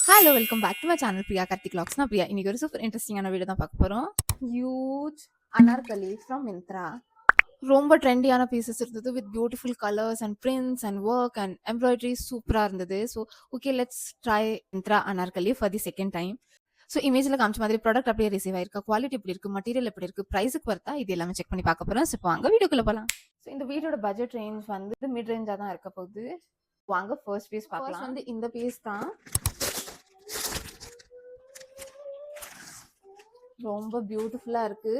Hello welcome back to my channel Priya Karthik vlogs. நான் பிரியா. இன்னைக்கு ஒரு சூப்பர் இன்ட்ரெஸ்டிங்கான வீடியோ தான் பார்க்க போகிறோம். Huge anarkali from Myntra. ரொம்ப ட்ரெண்டியான பீசஸ் இருந்தது with beautiful colours and prints and work and embroidery சூப்பராக இருந்தது. So okay, let's try Myntra anarkali for the second time. So இமேஜில் காமிச்ச மாதிரி ப்ராடக்ட் அப்படியே ரிசீவ் ஆயிருக்கா, குவாலிட்டி எப்படி இருக்குது, மெட்டீரியல் எப்படி இருக்குது, ப்ரைஸுக்கு வருதா, இது எல்லாமே செக் பண்ணி பார்க்க போகிறோம். ஸோ வாங்க வீடியோக்குள்ளே போகலாம். ஸோ இந்த வீடியோட பட்ஜெட் ரேஞ்ச் வந்து மிட் ரேஞ்சாக தான் இருக்க போகுது. வாங்க ஃபர்ஸ்ட் பீஸ் பார்க்கலாம். வந்து இந்த பீஸ் தான் ரொம்ப பியூட்டிஃபுல்லாக இருக்குது.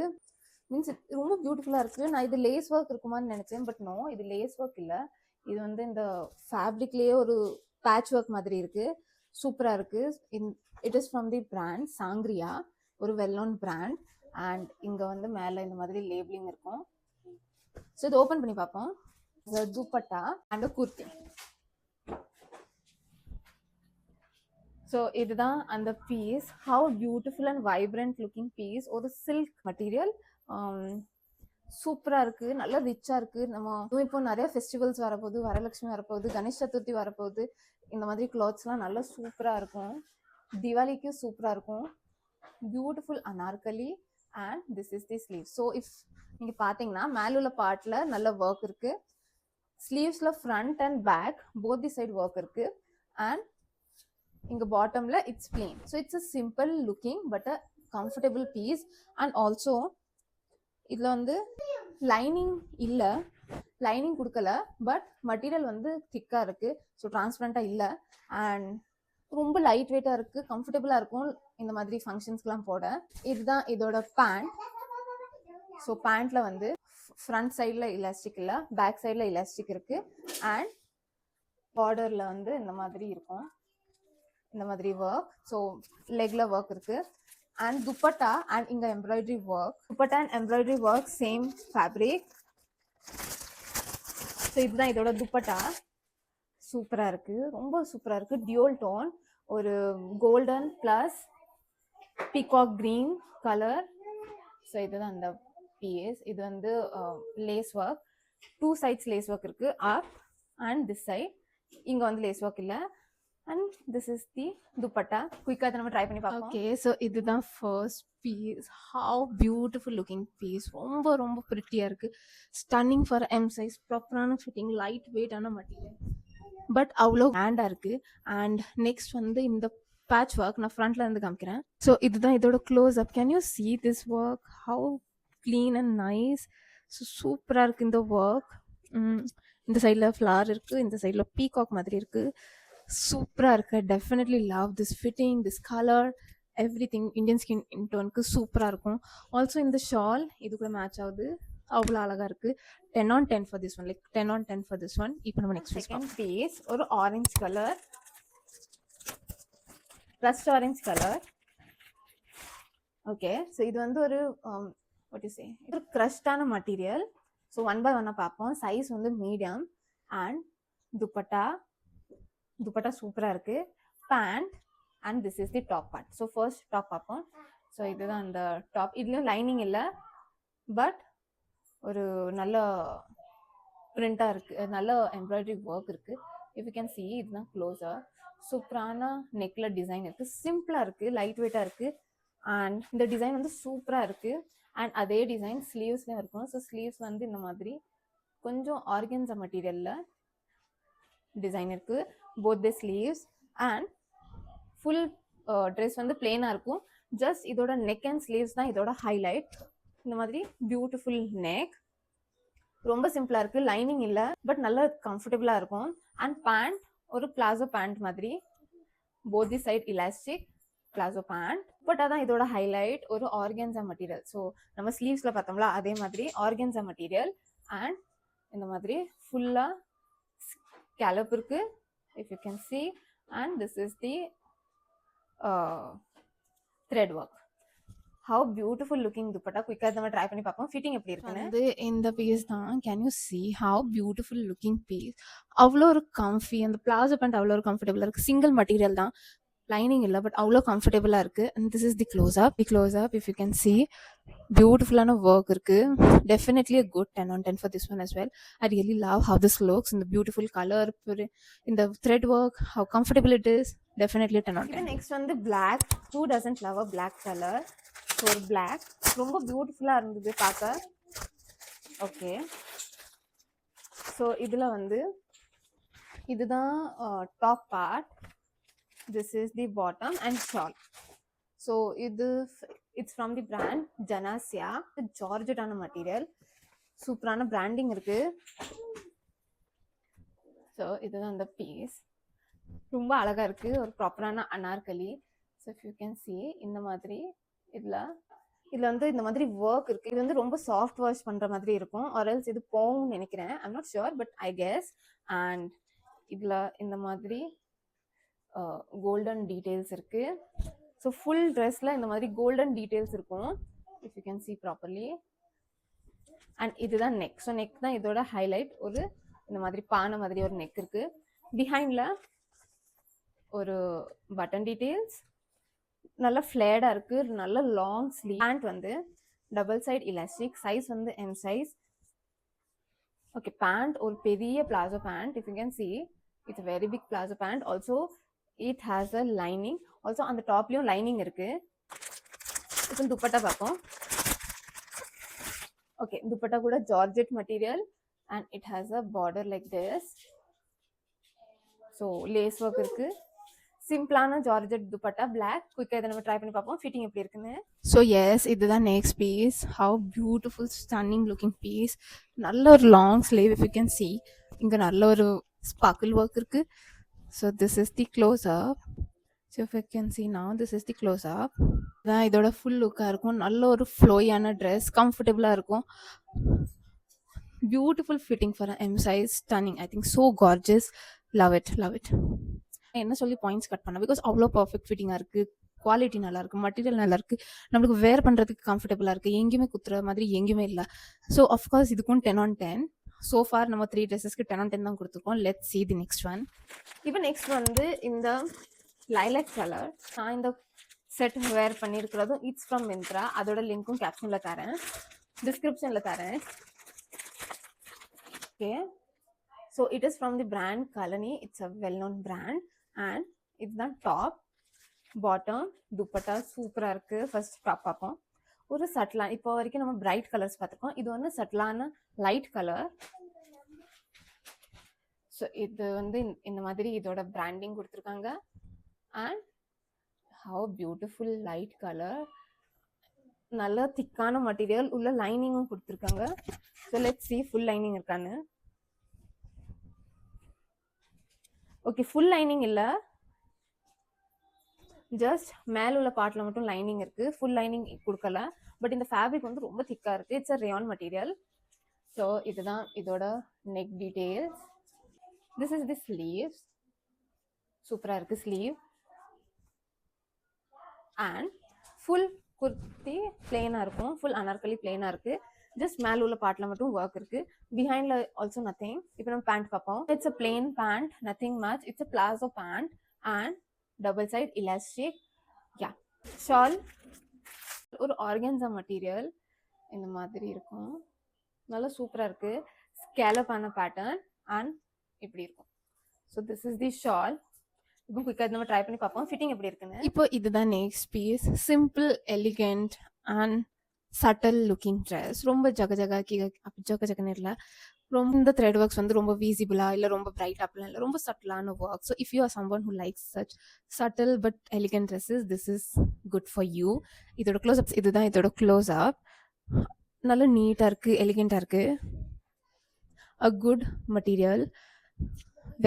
மீன்ஸ் ரொம்ப பியூட்டிஃபுல்லாக இருக்குது. நான் இது லேஸ் ஒர்க் இருக்குமான்னு நினச்சேன், பட் நோ, இது லேஸ் ஒர்க் இல்லை. இது வந்து இந்த ஃபேப்ரிக்லேயே ஒரு பேட்ச் ஒர்க் மாதிரி இருக்குது. சூப்பராக இருக்குது. It is from the brand Sangria, ஒரு வெல் நோன் பிராண்ட். அண்ட் இங்கே வந்து மேலே இந்த மாதிரி லேபிளிங் இருக்கும். ஸோ இது ஓப்பன் பண்ணி பார்ப்போம். துப்பட்டா அண்ட் குர்த்தி. ஸோ இதுதான் அந்த piece. How beautiful and vibrant looking piece. ஒரு சில்க் மெட்டீரியல், சூப்பராக இருக்குது, நல்லா ரிச்சாக இருக்குது. நம்ம இப்போ நிறைய ஃபெஸ்டிவல்ஸ் வரப்போகுது, வரலட்சுமி வரப்போகுது, கணேஷ் சதுர்த்தி வரப்போகுது. இந்த மாதிரி கிளாத்ஸ்லாம் நல்லா சூப்பராக இருக்கும். திவாலிக்கு சூப்பராக இருக்கும். Beautiful anarkali and this is the sleeve. So if நீங்கள் பார்த்தீங்கன்னா மேலே உள்ள பார்ட்டில் நல்ல ஒர்க் இருக்குது. ஸ்லீவ்ஸில் front and back both the side work இருக்குது. அண்ட் இங்க பாட்டம்ல it's plain. So it's a simple looking but a comfortable piece. And also இதுல வந்து லைனிங் இல்ல, லைனிங் கொடுக்கல, பட் மெட்டீரியல் வந்து திக்கா இருக்கு. ஸோ டிரான்ஸ்பரண்டா இல்ல. அண்ட் ரொம்ப லைட் வெயிட்டா இருக்கு, கம்ஃபர்டபுளா இருக்கும் இந்த மாதிரி ஃபங்க்ஷன்ஸ்க்குலாம் போட. இதுதான் இதோட பேண்ட். ஸோ பேண்ட்ல வந்து ஃப்ரண்ட் சைட்ல இலாஸ்டிக் இல்ல, பேக் சைட்ல இலாஸ்டிக் இருக்கு. அண்ட் பார்டர்ல வந்து இந்த மாதிரி இருக்கும், இந்த மாதிரி ஒர்க். ஸோ லெக்ல ஒர்க் இருக்கு. அண்ட் துப்பட்டா அண்ட் இங்க embroidery work. Dupatta and embroidery work, same fabric. So இதுதான் இதோட துப்பட்டா. சூப்பரா இருக்கு, ரொம்ப சூப்பரா இருக்கு. டியூல் டோன், ஒரு golden plus peacock green colour. So இதுதான் அந்த பீஸ். இது வந்து lace work. 2 sides lace work இருக்கு, அப் அண்ட் திஸ் சைட். இங்க வந்து லேஸ் ஒர்க் இல்லை. And this is the dupatta. Quick ah நம்ம ட்ரை பண்ணி பார்ப்போம். Okay, so இதுதான் first piece. How beautiful looking piece. ரொம்ப ரொம்ப பிரிட்டியா இருக்கு. Stunning for M size. ப்ராப்பரான ஃபிட்டிங், லைட் வெயிட் ஆன மெட்டீரியல், பட் அவ்வளோ ஹேண்டா இருக்கு. அண்ட் நெக்ஸ்ட் வந்து இந்த பேட்ச் ஒர்க் நான் ஃப்ரண்ட்ல இருந்து காமிக்கிறேன். ஸோ இதுதான் இதோட close up. Can you see this work? How clean and nice. So சூப்பரா இருக்கு இந்த ஒர்க். இந்த சைடில் ஃப்ளவர் இருக்கு, இந்த சைடில் பீகாக் மாதிரி இருக்கு. சூப்பராக இருக்கு. Definitely love this fitting, this colour, everything. Indian skin இன்டோனுக்கு சூப்பராக இருக்கும். ஆல்சோ இந்த ஷால் இது கூட மேட்ச் ஆகுது, அவ்வளோ அழகாக இருக்குது. 10 on 10 for this one, like 10 on 10 for this one. இப்போ நம்ம நெக்ஸ்ட் செகண்ட் பீஸ், ஒரு orange colour, rust orange colour. Okay, so இது வந்து ஒரு வாட் யூ சே, ஒரு க்ரஷ்டான மெட்டீரியல். ஸோ 1 by 1 பார்ப்போம். சைஸ் வந்து மீடியம். அண்ட் துப்பட்டா, துப்பட்டா சூப்பராக இருக்கு. Pant and this is the top part. So first top பார்ப்போம். ஸோ இதுதான் அந்த டாப். இதுலேயும் லைனிங் இல்லை, பட் ஒரு நல்ல பிரிண்டாக இருக்கு, நல்ல எம்ப்ராய்டரி ஒர்க் இருக்கு. இஃப் யூ கேன் சி, இதுதான் க்ளோஸாக. சூப்பரான நெக்ல டிசைன் இருக்கு, சிம்பிளாக இருக்கு, லைட் வெயிட்டாக இருக்கு. அண்ட் இந்த டிசைன் வந்து சூப்பராக இருக்கு. அண்ட் அதே டிசைன் ஸ்லீவ்ஸ்லையும் இருக்கும். ஸோ ஸ்லீவ்ஸ் வந்து இந்த மாதிரி கொஞ்சம் ஆர்கன்ஸா மெட்டீரியல்ல டிசைன் இருக்கு, both the sleeves. And full dress வந்து பிளெயினாக இருக்கும். ஜஸ்ட் இதோட நெக் அண்ட் ஸ்லீவ்ஸ் தான் இதோட ஹைலைட். இந்த மாதிரி பியூட்டிஃபுல் நெக், ரொம்ப சிம்பிளாக இருக்குது, லைனிங் இல்லை, பட் நல்லா கம்ஃபர்டபுளாக இருக்கும். அண்ட் பேண்ட் ஒரு பிளாசோ பேண்ட் மாதிரி, both the side elastic palazzo pant. But அதான் இதோட ஹைலைட், ஒரு ஆர்கன்ஸா மெட்டீரியல். ஸோ நம்ம ஸ்லீவ்ஸில் பார்த்தோம்ல அதே மாதிரி ஆர்கன்ஸா மெட்டீரியல். அண்ட் இந்த மாதிரி ஃபுல்லாக scallop இருக்கு, if you can see. And this is the thread work. How beautiful looking dupatta. Quick ah நம்ம ட்ரை பண்ணி பார்ப்போம் ஃபிட்டிங் எப்படி இருக்குன்னு. வந்து இந்த பீஸ் தான். Can you see how beautiful looking piece. அவ்வளோ ஒரு கம்ஃபி. அந்த பிளாசோ பேண்ட் அவ்வளோ ஒரு கம்ஃபர்டபுளாக இருக்குது. சிங்கிள் மெட்டீரியல் தான், லைனிங் இல்லை, பட் அவ்வளோ கம்ஃபர்டபுளாக இருக்குது. And this is the close up. The close up, if you can see, பியூட்டிஃபுல்லான ஒர்க் இருக்குது. Definitely a good 10 on 10 for this one as well. I really love how this looks in the beautiful color, in the thread work, how comfortable it is. Definitely 10 on 10. Next வந்து black. Who doesn't love a black colour? So ஒரு black ரொம்ப பியூட்டிஃபுல்லாக இருந்தது பார்க்க. Okay, so இதில் வந்து இதுதான் top part. This is the bottom and shawl. So it's from the brand Janasya. ஜார்ஜெட்டான மெட்டீரியல், சூப்பரான பிராண்டிங் இருக்கு. ஸோ இதுதான் அந்த பீஸ், ரொம்ப அழகா இருக்கு, ஒரு ப்ராப்பரான anarkali. So if you can see இந்த மாதிரி இதுல வந்து இந்த மாதிரி ஒர்க் இருக்கு. இது வந்து ரொம்ப சாஃப்ட் வாஷ் பண்ற மாதிரி இருக்கும், ஆர்எல்ஸ் இது போகும்னு நினைக்கிறேன். I'm not sure but I guess. And இதுல இந்த மாதிரி கோல்டன் டீடைல்ஸ் இருக்கு. ஸோ ஃபுல் ட்ரெஸ்ல இந்த மாதிரி கோல்டன் டீடைல்ஸ் இருக்கும், if you can C properly. And இதுதான் நெக். ஸோ நெக் தான் இதோட ஹைலைட். ஒரு இந்த மாதிரி பானை மாதிரி ஒரு நெக் இருக்கு. பிஹைண்ட்ல ஒரு பட்டன் டீடைல்ஸ், நல்ல ஃபிளேடா இருக்கு, நல்ல லாங் ஸ்லீவ். பேண்ட் வந்து டபுள் சைட் எலாஸ்டிக், சைஸ் வந்து எம் சைஸ். ஓகே, பேண்ட் ஒரு பெரிய palazzo pant. If you can see it's very big palazzo pant. Also it has a lining. Also அந்த டாப்லயும் லைனிங் இருக்கு. இப்போ துப்பட்டா பார்ப்போம். ஓகே, துப்பட்டா கூட georgette material and it has a border like this. So lace work இருக்கு. சிம்பிளான georgette dupatta, black. குயிக்காக இதை நம்ம ட்ரை பண்ணி பார்ப்போம் ஃபிட்டிங் எப்படி இருக்குன்னு. ஸோ எஸ், இதுதான் next piece. How beautiful stunning looking piece. நல்ல ஒரு long sleeve, if you can see. இங்கே நல்ல ஒரு ஸ்பார்க்கிள் ஒர்க் இருக்கு. So this is the close up. So if you can see now, this is the close up. தான் இதோட full லுக்காக இருக்கும். நல்ல ஒரு ஃப்ளோயான ட்ரெஸ், கம்ஃபர்டபுளாக இருக்கும். Beautiful fitting for him size, stunning. I think so gorgeous. Love it, love it. என்ன சொல்லி பாயிண்ட்ஸ் கட் பண்ண, பிகாஸ் அவ்வளோ பர்ஃபெக்ட் ஃபிட்டிங்காக இருக்குது, குவாலிட்டி நல்லா இருக்குது, மெட்டீரியல் நல்லா இருக்குது, நம்மளுக்கு வேர் பண்ணுறதுக்கு கம்ஃபர்டபுளாக இருக்குது, எங்கேயுமே குத்துற மாதிரி எங்கேயுமே இல்லை. ஸோ அஃப்கோர்ஸ் இதுக்கும் 10 on 10. ஸோ ஃபார் நம்ம 3 ட்ரெஸ்ஸஸ்க்கு 10 on 10 தான் கொடுத்துருக்கோம். Let's see the next one. இப்போ நெக்ஸ்ட் வந்து இந்த லைலாக் கலர். நான் இந்த செட் வேர் பண்ணியிருக்கிறதும் இட்ஸ் ஃப்ரம் மிந்த்ரா. அதோட லிங்க்கும் கேப்ஷனில் தரேன், டிஸ்கிரிப்ஷனில் தரேன். Okay, so it is from the brand Kalini. It's a well known brand. And இதுதான் டாப். பாட்டம், துப்பட்டா சூப்பராக இருக்குது. ஃபர்ஸ்ட் டாப் பார்ப்போம். ஒரு சட்டிலான, இப்போ வரைக்கும் நம்ம பிரைட் கலர்ஸ் பார்த்துருக்கோம், இது வந்து சட்டிலான லைட் கலர். ஸோ இது வந்து இந்த மாதிரி இதோட பிராண்டிங் கொடுத்துருக்காங்க. And how beautiful light colour, நல்ல திக்கான மெட்டீரியல், உள்ள லைனிங்கும் கொடுத்துருக்காங்க. So let's see full lining இருக்கான்னு. ஓகே, ஃபுல் லைனிங் இல்லை, ஜஸ்ட் மேல உள்ள பார்ட்ல மட்டும் லைனிங் இருக்கு, ஃபுல் லைனிங் கொடுக்கல. பட் இந்த ஃபேப்ரிக் வந்து ரொம்ப திக்கா இருக்கு. It's a rayon material. So இதுதான் இதோட neck details. This is the sleeves. சூப்பரா இருக்கு ஸ்லீவ். அண்ட் ஃபுல் குர்த்தி பிளெயினா இருக்கும், ஃபுல் அனார்கலி பிளெயினா இருக்கு. ஜஸ்ட் மேல உள்ள பார்ட்ல மட்டும் ஒர்க் இருக்கு. பிஹைண்ட்ல ஆல்சோ நத்திங். இப்போ நம்ம பேண்ட் பார்ப்போம். It's a plain pant, nothing much. It's a palazzo pant and double side elastic. Ya, shawl ஒரு ஆர்கன்ஸா மெட்டீரியல் இந்த மாதிரி இருக்கும், நல்லா சூப்பரா இருக்கு. ஸ்கேலப்பான பேட்டர்ன் அண்ட் இப்படி இருக்கும். So this is the shawl. இப்போ குயிக்காக நம்ம ட்ரை பண்ணி பார்ப்போம் ஃபிட்டிங் எப்படி இருக்குன்னு. இப்போ இதுதான் next piece. Simple, elegant and subtle looking dress. ரொம்ப ஜகஜகாக்கி அப்படி ஜகஜகன்னு இல்லை, ரொம்ப இந்த த்ரெட் ஒர்க்ஸ் வந்து ரொம்ப விசிபிளாக இல்லை, ரொம்ப பிரைட் அப்படிலாம் இல்லை, ரொம்ப சட்டிலான work. So if you are someone who likes such subtle but elegant dresses, this is good for you. இதோட க்ளோஸ் அப்ஸ், இதுதான் இதோட க்ளோஸ் அப். நல்லா நீட்டாக இருக்குது, எலிகெண்ட்டாக இருக்குது. A good material,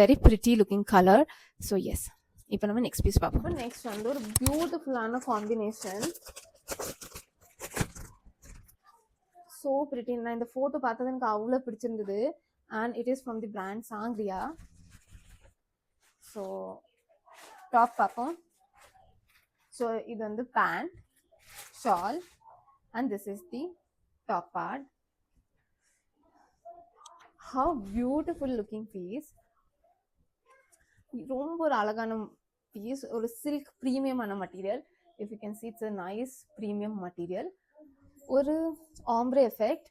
very pretty looking colour. So yes, இப்போ நம்ம நெக்ஸ்ட் பீஸ் பார்ப்போம். நெக்ஸ்ட் வந்து ஒரு பியூட்டிஃபுல்லான காம்பினேஷன். So pretty. நான் இந்த ஃபோட்டோ பார்த்தது எனக்கு அவ்வளோ பிடிச்சிருந்தது. And it is from the brand Sangria. So top பார்ப்போம். ஸோ இது வந்து pant, shawl and this is the top part. How beautiful looking piece. ரொம்ப ஒரு அழகான பீஸ், ஒரு சில்க் ப்ரீமியமான material. If you can see it's a nice premium material. ஒரு ombre effect,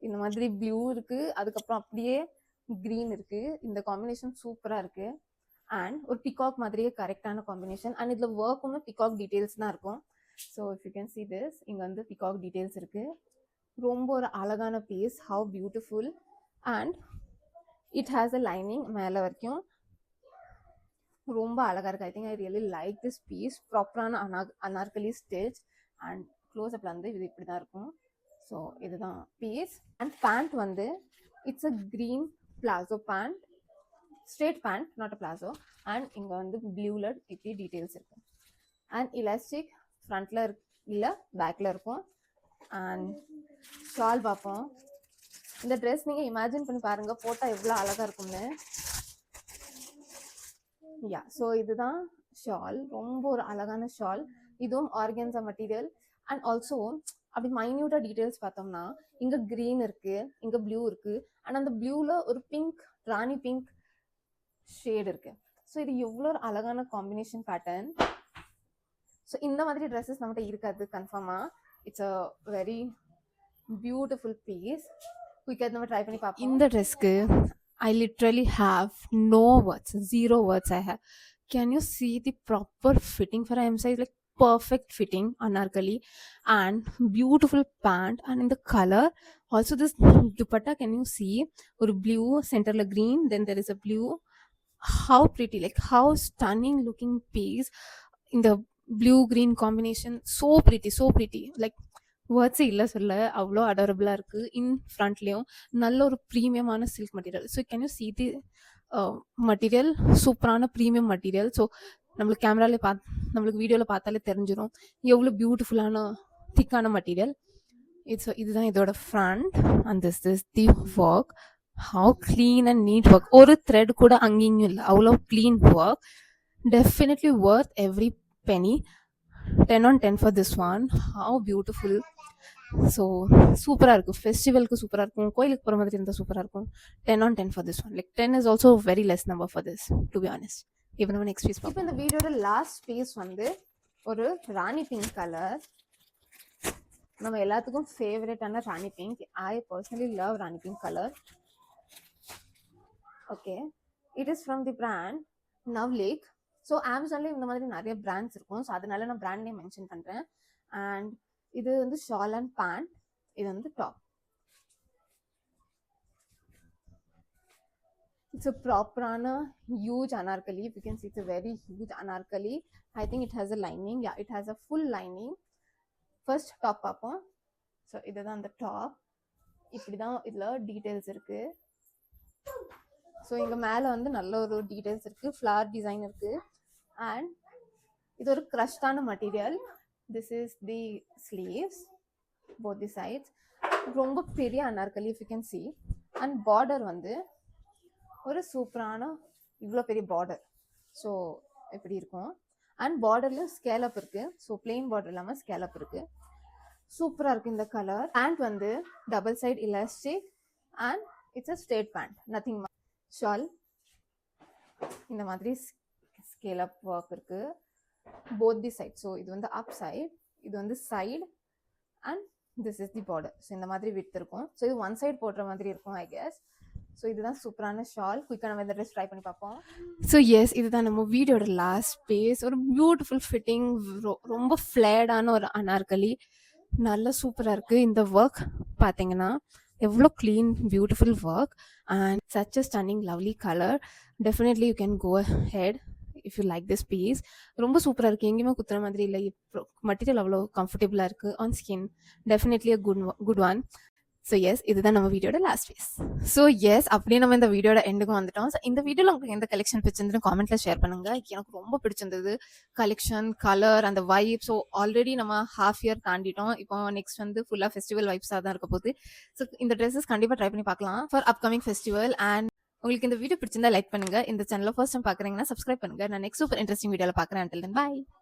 இந்த மாதிரி ப்ளூ இருக்கு, அதுக்கப்புறம் அப்படியே க்ரீன் இருக்கு. இந்த காம்பினேஷன் சூப்பரா இருக்கு. அண்ட் ஒரு பிகாக் மாதிரியே கரெக்டான காம்பினேஷன். அண்ட் இதில் ஒர்க்குமே பிகாக் டீட்டெயில்ஸ் தான் இருக்கும். So if you can see this, இங்கே வந்து பிகாக் டீட்டெயில்ஸ் இருக்குது. ரொம்ப ஒரு அழகான piece, how beautiful. And it has a lining மேலே வரைக்கும், ரொம்ப அழகாக இருக்குது. I think I really like this piece. ப்ராப்பரான அனார்கலி ஸ்டிச். அண்ட் க்ளோஸ்அப்பில் வந்து இது இப்படி தான் இருக்கும். ஸோ இதுதான் பீஸ். அண்ட் பேண்ட் வந்து it's a green palazzo pant, straight pant, not a palazzo. அண்ட் இங்கே வந்து ப்ளூவில் இப்படி டீட்டெயில்ஸ் இருக்கும். அண்ட் இலாஸ்டிக் ஃப்ரண்ட்டில் இல்லை பேக்கில் இருக்கும். அண்ட் ஷால் பார்ப்போம். இந்த ட்ரெஸ் நீங்கள் இமேஜின் பண்ணி பாருங்கள், போட்டால் எவ்வளோ அழகாக இருக்கும்னு. யா, ஸோ இதுதான் ஷால். ரொம்ப ஒரு அழகான ஷால். இதுவும் ஆர்கன்ஸா மெட்டீரியல். அண்ட் ஆல்சோ அப்படி மைன்யூட்டாக டீட்டெயில்ஸ் பார்த்தோம்னா, இங்கே க்ரீன் இருக்குது, இங்கே ப்ளூ இருக்குது. அண்ட் அந்த ப்ளூவில் ஒரு பிங்க், ராணி பிங்க் ஷேட் இருக்குது. ஸோ இது எவ்வளோ ஒரு அழகான காம்பினேஷன் பேட்டர்ன். ஸோ இந்த மாதிரி ட்ரெஸ்ஸஸ் நம்மகிட்ட இருக்காது கன்ஃபார்மாக. It's a very beautiful piece. குயிக்காக நம்ம ட்ரை பண்ணி பார்ப்போம். இந்த ட்ரெஸ்க்கு I literally have no words, zero words I have. Can you see the proper fitting for M size? Like perfect fitting anarkali and beautiful pant. And in the color also, this dupatta, can you see or blue center la green, then there is a blue. How pretty, like how stunning looking piece in the blue green combination. So pretty, like வேர்ட்ஸே இல்லை சொல்ல, அவ்வளோ அடரபுளாக இருக்குது. இன் ஃப்ரண்ட்லேயும் நல்ல ஒரு ப்ரீமியமான silk material. So can you see the material, சூப்பரான premium material. So நம்மளுக்கு கேமராலே நம்மளுக்கு வீடியோவில் பார்த்தாலே தெரிஞ்சிடும் எவ்வளோ பியூட்டிஃபுல்லான திக்கான மெட்டீரியல். இதுதான் இதோட front. And this is the work. How clean and neat work. ஒரு த்ரெட் கூட அங்கேயும் இல்லை, அவ்வளோ clean work. Definitely worth every penny. 10 on 10 for this one. How beautiful. ஸோ சூப்பராக இருக்கும். ஃபெஸ்டிவலுக்கு சூப்பராக இருக்கும், கோயிலுக்கு போகிற மாதிரி இருந்தால் சூப்பராக இருக்கும். 10 on 10 for this one. Like 10 is also very less number for this, to be honest. even நம்ம நெக்ஸ்ட் பீஸ் பார்ப்போம். இப்போ இந்த வீடியோட லாஸ்ட் பீஸ் வந்து ஒரு ராணி பிங்க் கலர். நம்ம எல்லாத்துக்கும் ஃபேவரட்டான rani pink. I personally love rani pink colour. Okay, it is from the brand Navlik. So அமேசான்லேயும் இந்த மாதிரி நிறைய பிராண்ட்ஸ் இருக்கும். ஸோ அதனால நான் பிராண்ட் நேம் மென்ஷன் பண்ணுறேன். அண்ட் இது வந்து ஷால் அண்ட் பேண்ட், இது வந்து டாப். இட்ஸ் அ ப்ராப்பரான huge Anarkali. You can see it's a very huge anarkali. I think it has a lining. Yeah, it has a full lining. First top பார்ப்போம். So இதுதான் அந்த top. இப்படி தான் இதில் details இருக்குது. ஸோ இங்கே மேலே வந்து நல்ல ஒரு டீட்டெயில்ஸ் இருக்குது, ஃப்ளவர் டிசைன் இருக்குது. அண்ட் இது ஒரு க்ரஷ்டான material. This is the sleeves, both the sides. ரொம்ப பெரிய anarkali, if you can see. And border வந்து ஒரு சூப்பரான இவ்வளோ பெரிய பார்டர். ஸோ இப்படி இருக்கும். அண்ட் பார்டர்லையும் ஸ்கேலப் இருக்குது. ஸோ பிளெயின் பார்டர் இல்லாமல் ஸ்கேலப் இருக்குது. சூப்பராக இருக்குது இந்த கலர். பேண்ட் வந்து double side elastic and it's a straight pant, nothing. Shawl இந்த மாதிரி ஸ்கேலப் ஒர்க் இருக்குது போத் தி சைட். ஸோ இது வந்து அப் சைட், இது வந்து side. And this is the border. So இந்த மாதிரி விட்டு இருக்கும். ஸோ இது ஒன் சைட் போடுற மாதிரி இருக்கும் ஐ கெஸ். ஸோ இதுதான் சூப்பரான ஷால். குயிக்காக நம்ம இந்த ட்ரெஸ் ட்ரை பண்ணி பார்ப்போம். ஸோ எஸ், இதுதான் நம்ம வீடியோட லாஸ்ட் பீஸ். ஒரு பியூட்டிஃபுல் ஃபிட்டிங், ரொம்ப ஃப்ளேடான ஒரு அனார்கலி. நல்ல சூப்பராக இருக்குது. இந்த ஒர்க் பார்த்தீங்கன்னா எவ்வளோ clean beautiful work and such a stunning lovely colour. Definitely you can go ahead if you like this piece. ரொம்ப சூப்பராக இருக்குது, எங்கேயுமே குத்துற மாதிரி இல்லை. மெட்டீரியல் அவ்வளோ கம்ஃபர்டபுளாக இருக்குது on skin. Definitely a good one. So yes, இதுதான் நம்ம வீடியோட லாஸ்ட் பீஸ். ஸோ எஸ், அப்படியே நம்ம இந்த வீடியோட எண்டுக்கும் வந்துட்டோம். ஸோ இந்த வீடியோவில் உங்களுக்கு எந்த கலெக்ஷன் பிடிச்சிருந்து காமெண்ட்ல ஷேர் பண்ணுங்கள். எனக்கு ரொம்ப பிடிச்சிருந்தது கலெக்ஷன், கலர், அந்த வைப். ஸோ ஆல்ரெடி நம்ம ஹாஃப் இயர் தாண்டிட்டோம். இப்போ நெக்ஸ்ட் வந்து ஃபுல்லாக ஃபெஸ்டிவல் வைப்ஸாக தான் இருக்க போகுது. ஸோ இந்த ட்ரெஸ்ஸஸ் கண்டிப்பாக ட்ரை பண்ணி பார்க்கலாம் ஃபார் அப்கமிங் ஃபெஸ்டிவல். அண்ட் உங்களுக்கு இந்த வீடியோ பிடிச்சிருந்தா லைக் பண்ணுங்கள். இந்த சேனலில் ஃபர்ஸ்ட் டைம் பார்க்குறீங்கன்னா சப்ஸ்கிரைப் பண்ணுங்கள். நான் நெக்ஸ்ட் சூப்பர் இன்ட்ரெஸ்டிங் வீடியோவில் பார்க்குறேன். until then bye.